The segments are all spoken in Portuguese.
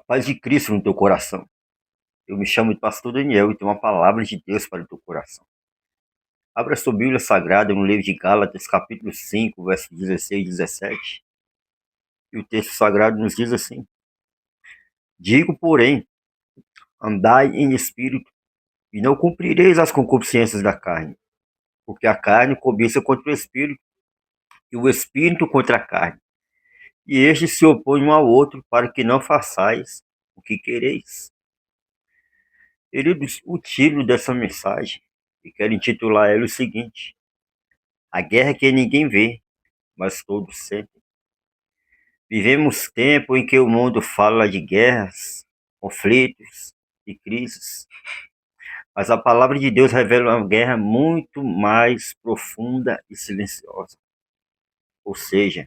Paz de Cristo no teu coração. Eu me chamo de Pastor Daniel e tenho uma palavra de Deus para o teu coração. Abra sua Bíblia Sagrada no livro de Gálatas, capítulo 5, versos 16 e 17. E o texto sagrado nos diz assim: Digo, porém, andai em espírito, e não cumprireis as concupiscências da carne, porque a carne cobiça contra o espírito, e o espírito contra a carne. E estes se opõem um ao outro, para que não façais o que quereis. Queridos, o título dessa mensagem, e quero intitular ela o seguinte: A guerra que ninguém vê, mas todos sentem. Vivemos tempo em que o mundo fala de guerras, conflitos e crises, mas a palavra de Deus revela uma guerra muito mais profunda e silenciosa. Ou seja,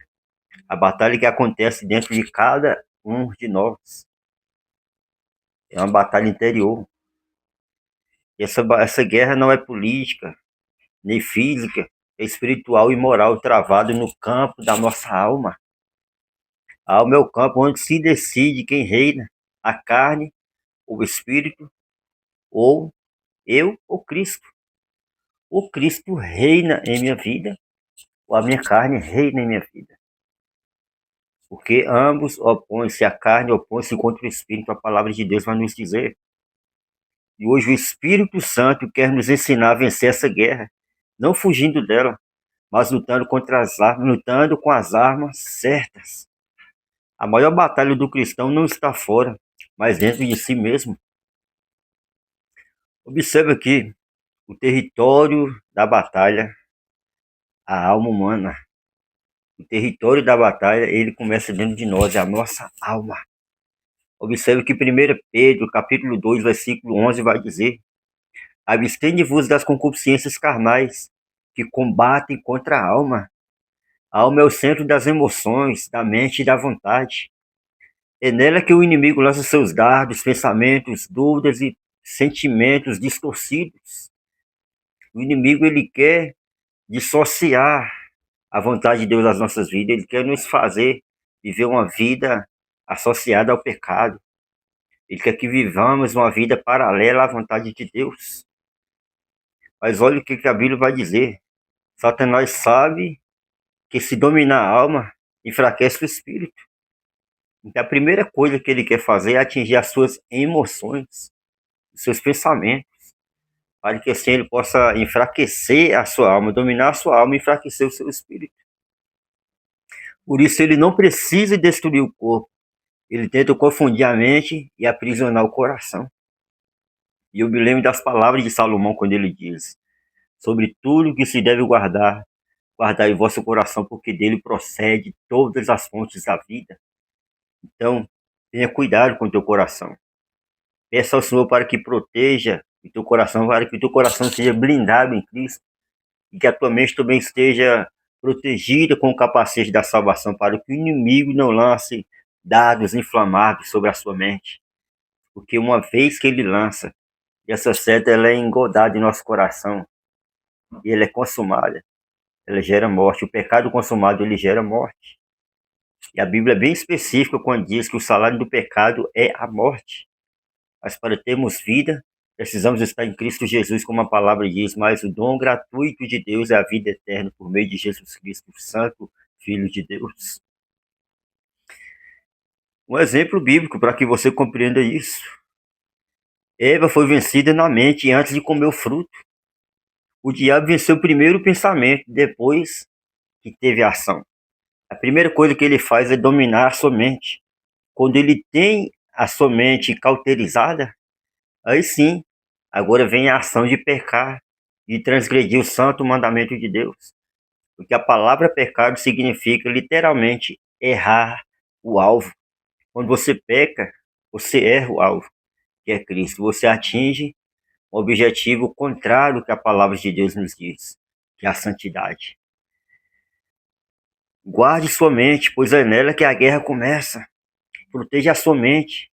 a batalha que acontece dentro de cada um de nós. É uma batalha interior. E essa guerra não é política, nem física, é espiritual e moral, travado no campo da nossa alma. A alma é o campo onde se decide quem reina, a carne, o espírito, ou eu ou Cristo. O Cristo reina em minha vida, ou a minha carne reina em minha vida. Porque ambos opõem-se, a carne opõe-se contra o espírito, a palavra de Deus vai nos dizer. E hoje o Espírito Santo quer nos ensinar a vencer essa guerra, não fugindo dela, mas lutando contra as armas, lutando com as armas certas. A maior batalha do cristão não está fora, mas dentro de si mesmo. Observe aqui o território da batalha, a alma humana. O território da batalha, ele começa dentro de nós, é a nossa alma. Observe que 1 Pedro, capítulo 2, versículo 11, vai dizer: Abstende-vos das concupiscências carnais, que combatem contra a alma. A alma é o centro das emoções, da mente e da vontade. É nela que o inimigo lança seus dardos, pensamentos, dúvidas e sentimentos distorcidos. O inimigo, ele quer dissociar a vontade de Deus das nossas vidas. Ele quer nos fazer viver uma vida associada ao pecado. Ele quer que vivamos uma vida paralela à vontade de Deus. Mas olha o que a Bíblia vai dizer. Satanás sabe que se dominar a alma, enfraquece o espírito. Então a primeira coisa que ele quer fazer é atingir as suas emoções, os seus pensamentos, para que assim ele possa enfraquecer a sua alma, dominar a sua alma e enfraquecer o seu espírito. Por isso ele não precisa destruir o corpo, ele tenta confundir a mente e aprisionar o coração. E eu me lembro das palavras de Salomão quando ele diz: sobre tudo que se deve guardar, guardai o vosso coração, porque dele procede todas as fontes da vida. Então, tenha cuidado com o teu coração. Peça ao Senhor para que proteja o teu coração, para que o teu coração seja blindado em Cristo e que a tua mente também esteja protegida com o capacete da salvação, para que o inimigo não lance dados inflamados sobre a sua mente. Porque uma vez que ele lança, essa seta ela é engodada em nosso coração e ela é consumada, ela gera morte. O pecado consumado, ele gera morte. E a Bíblia é bem específica quando diz que o salário do pecado é a morte. Mas para termos vida, precisamos estar em Cristo Jesus, como a palavra diz, mas o dom gratuito de Deus é a vida eterna por meio de Jesus Cristo, Santo Filho de Deus. Um exemplo bíblico para que você compreenda isso. Eva foi vencida na mente antes de comer o fruto. O diabo venceu primeiro o pensamento, depois que teve a ação. A primeira coisa que ele faz é dominar a sua mente. Quando ele tem a sua mente cauterizada, aí sim, agora vem a ação de pecar e transgredir o santo mandamento de Deus. Porque a palavra pecado significa literalmente errar o alvo. Quando você peca, você erra o alvo, que é Cristo. Você atinge o objetivo contrário que a palavra de Deus nos diz, que é a santidade. Guarde sua mente, pois é nela que a guerra começa. Proteja a sua mente.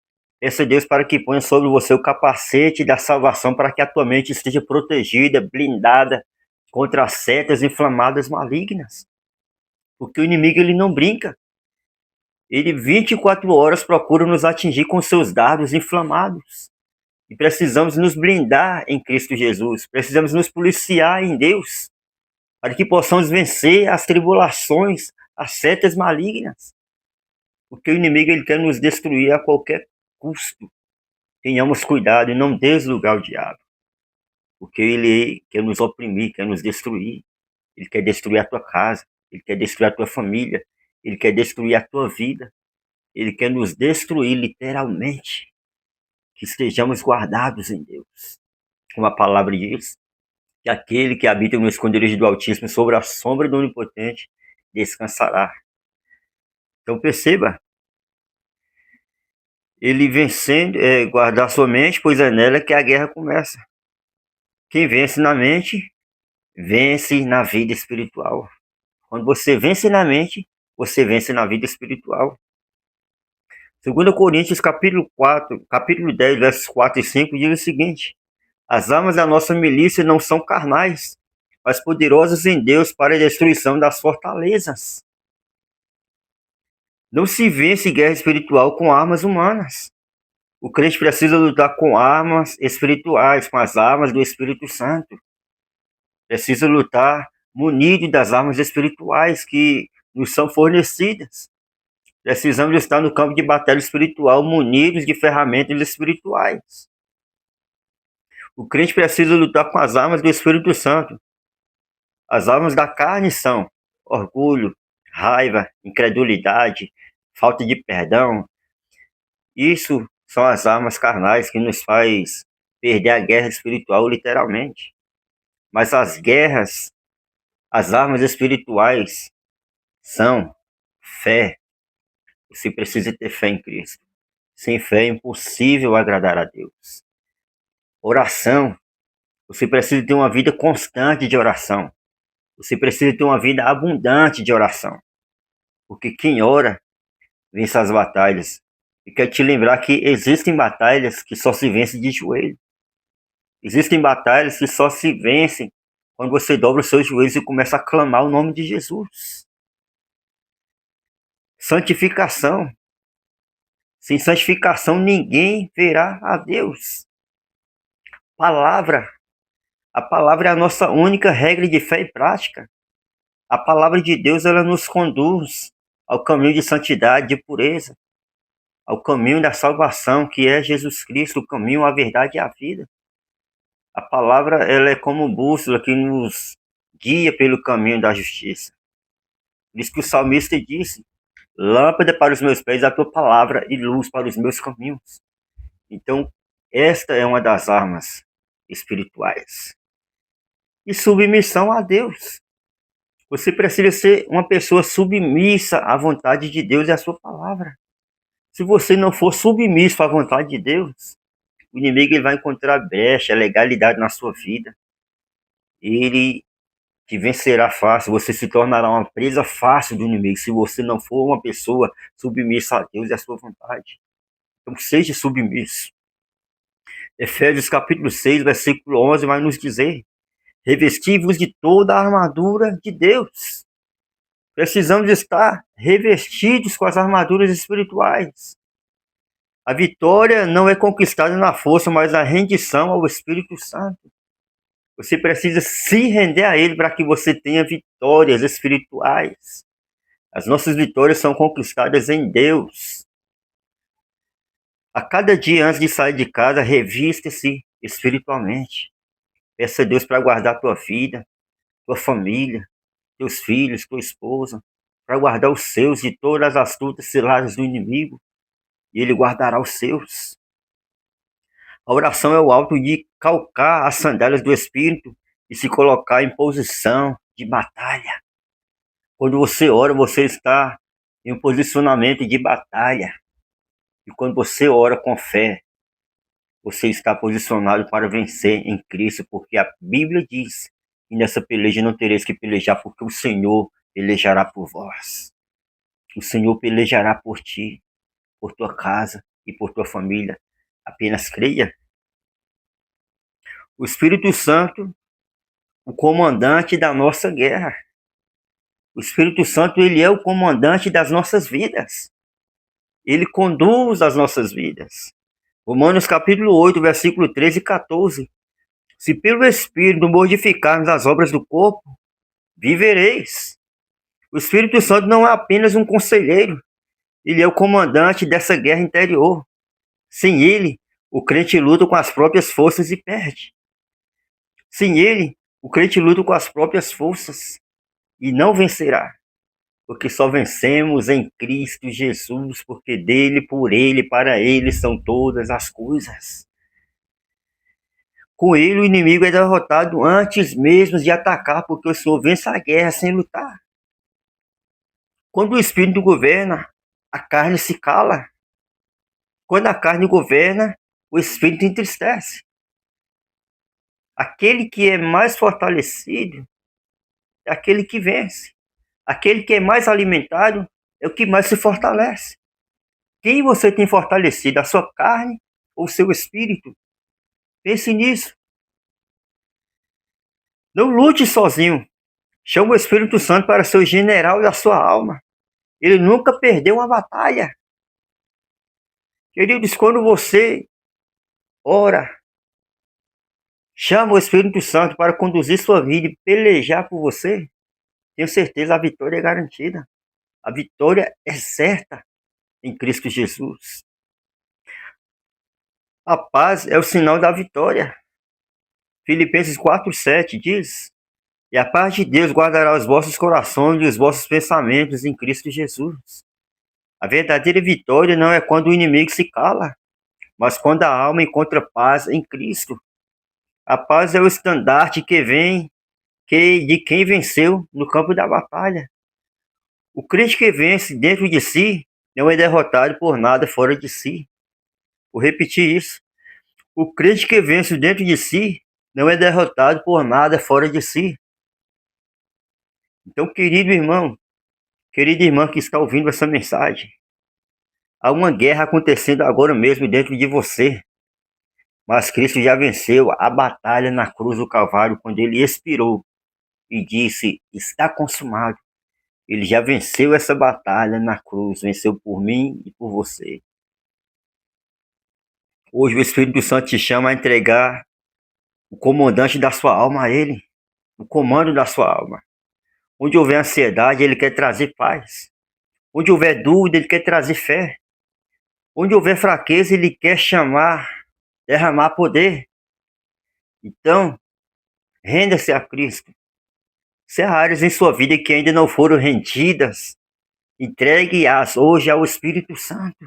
Peça a Deus para que ponha sobre você o capacete da salvação, para que a tua mente esteja protegida, blindada contra as setas inflamadas malignas. Porque o inimigo, ele não brinca. Ele 24 horas procura nos atingir com seus dardos inflamados. E precisamos nos blindar em Cristo Jesus. Precisamos nos policiar em Deus, para que possamos vencer as tribulações, as setas malignas. Porque o inimigo ele quer nos destruir a qualquer custo. Tenhamos cuidado e não dês lugar ao diabo. Porque ele quer nos oprimir, quer nos destruir. Ele quer destruir a tua casa, ele quer destruir a tua família, ele quer destruir a tua vida. Ele quer nos destruir literalmente. Que estejamos guardados em Deus. Como a palavra diz, que aquele que habita no esconderijo do Altíssimo, sobre a sombra do Onipotente, descansará. Então perceba, ele vencendo, guardar sua mente, pois é nela que a guerra começa. Quem vence na mente, vence na vida espiritual. Quando você vence na mente, você vence na vida espiritual. 2 Coríntios capítulo 10, versos 4 e 5, diz o seguinte: as armas da nossa milícia não são carnais, mas poderosas em Deus para a destruição das fortalezas. Não se vence guerra espiritual com armas humanas. O crente precisa lutar com armas espirituais, com as armas do Espírito Santo. Precisa lutar munido das armas espirituais que nos são fornecidas. Precisamos estar no campo de batalha espiritual munidos de ferramentas espirituais. O crente precisa lutar com as armas do Espírito Santo. As armas da carne são orgulho, raiva, incredulidade, falta de perdão. Isso são as armas carnais que nos faz perder a guerra espiritual literalmente. Mas as armas espirituais são fé. Você precisa ter fé em Cristo. Sem fé é impossível agradar a Deus. Oração. Você precisa ter uma vida constante de oração. Você precisa ter uma vida abundante de oração. Porque quem ora, vence as batalhas. E quero te lembrar que existem batalhas que só se vencem de joelho. Existem batalhas que só se vencem quando você dobra os seus joelhos e começa a clamar o nome de Jesus. Santificação. Sem santificação ninguém verá a Deus. Palavra. A palavra é a nossa única regra de fé e prática. A palavra de Deus ela nos conduz ao caminho de santidade, de pureza, ao caminho da salvação, que é Jesus Cristo, o caminho, a verdade e a vida. A palavra ela é como bússola que nos guia pelo caminho da justiça. Por isso que o salmista disse: lâmpada para os meus pés é a tua palavra e luz para os meus caminhos. Então, esta é uma das armas espirituais. E submissão a Deus. Você precisa ser uma pessoa submissa à vontade de Deus e à sua palavra. Se você não for submisso à vontade de Deus, o inimigo ele vai encontrar brecha, legalidade na sua vida. Ele te vencerá fácil, você se tornará uma presa fácil do inimigo, se você não for uma pessoa submissa a Deus e à sua vontade. Então seja submisso. Efésios capítulo 6, versículo 11 vai nos dizer: revesti-vos de toda a armadura de Deus. Precisamos estar revestidos com as armaduras espirituais. A vitória não é conquistada na força, mas na rendição ao Espírito Santo. Você precisa se render a Ele para que você tenha vitórias espirituais. As nossas vitórias são conquistadas em Deus. A cada dia antes de sair de casa, revista-se espiritualmente. Peça a Deus para guardar a tua vida, tua família, teus filhos, tua esposa, para guardar os seus de todas as astutas ciladas do inimigo, e Ele guardará os seus. A oração é o ato de calcar as sandálias do Espírito e se colocar em posição de batalha. Quando você ora, você está em um posicionamento de batalha. E quando você ora com fé, você está posicionado para vencer em Cristo, porque a Bíblia diz que nessa peleja não tereis que pelejar, porque o Senhor pelejará por vós. O Senhor pelejará por ti, por tua casa e por tua família. Apenas creia. O Espírito Santo, o comandante da nossa guerra. O Espírito Santo, ele é o comandante das nossas vidas. Ele conduz as nossas vidas. Romanos capítulo 8, versículo 13 e 14. Se pelo Espírito mortificarmos as obras do corpo, vivereis. O Espírito Santo não é apenas um conselheiro, ele é o comandante dessa guerra interior. Sem ele, o crente luta com as próprias forças e perde. Sem ele, o crente luta com as próprias forças e não vencerá. Porque só vencemos em Cristo Jesus, porque dele, por ele, para ele são todas as coisas. Com ele, o inimigo é derrotado antes mesmo de atacar, porque o Senhor vence a guerra sem lutar. Quando o Espírito governa, a carne se cala. Quando a carne governa, o Espírito entristece. Aquele que é mais fortalecido é aquele que vence. Aquele que é mais alimentado é o que mais se fortalece. Quem você tem fortalecido, a sua carne ou o seu espírito? Pense nisso. Não lute sozinho. Chame o Espírito Santo para ser o general da sua alma. Ele nunca perdeu uma batalha. Queridos, quando você ora, chama o Espírito Santo para conduzir sua vida e pelejar por você, tenho certeza a vitória é garantida. A vitória é certa em Cristo Jesus. A paz é o sinal da vitória. Filipenses 4:7 diz: E a paz de Deus guardará os vossos corações e os vossos pensamentos em Cristo Jesus. A verdadeira vitória não é quando o inimigo se cala, mas quando a alma encontra paz em Cristo. A paz é o estandarte que vem de quem venceu no campo da batalha. O crente que vence dentro de si não é derrotado por nada fora de si. Vou repetir isso. O crente que vence dentro de si não é derrotado por nada fora de si. Então, querido irmão, querida irmã que está ouvindo essa mensagem, há uma guerra acontecendo agora mesmo dentro de você. Mas Cristo já venceu a batalha na cruz do Calvário quando ele expirou e disse: está consumado. Ele já venceu essa batalha na cruz, venceu por mim e por você. Hoje o Espírito Santo te chama a entregar o comandante da sua alma a ele, o comando da sua alma. Onde houver ansiedade, ele quer trazer paz. Onde houver dúvida, ele quer trazer fé. Onde houver fraqueza, ele quer chamar, derramar poder. Então, renda-se a Cristo. Se há áreas em sua vida que ainda não foram rendidas, entregue-as hoje ao Espírito Santo.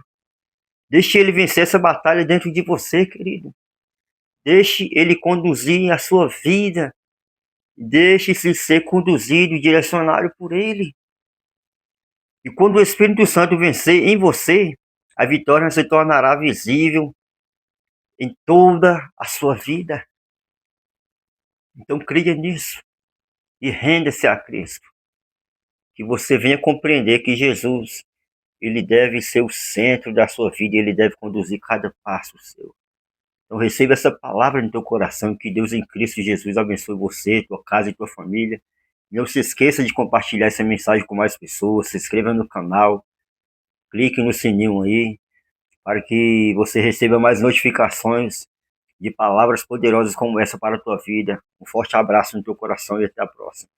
Deixe ele vencer essa batalha dentro de você, querido. Deixe ele conduzir a sua vida. Deixe-se ser conduzido e direcionado por ele. E quando o Espírito Santo vencer em você, a vitória se tornará visível em toda a sua vida. Então creia nisso e renda-se a Cristo. Que você venha compreender que Jesus, ele deve ser o centro da sua vida e ele deve conduzir cada passo seu. Então receba essa palavra no teu coração e que Deus em Cristo Jesus abençoe você, tua casa e tua família. Não se esqueça de compartilhar essa mensagem com mais pessoas, se inscreva no canal, clique no sininho aí, para que você receba mais notificações de palavras poderosas como essa para a tua vida. Um forte abraço no teu coração e até a próxima.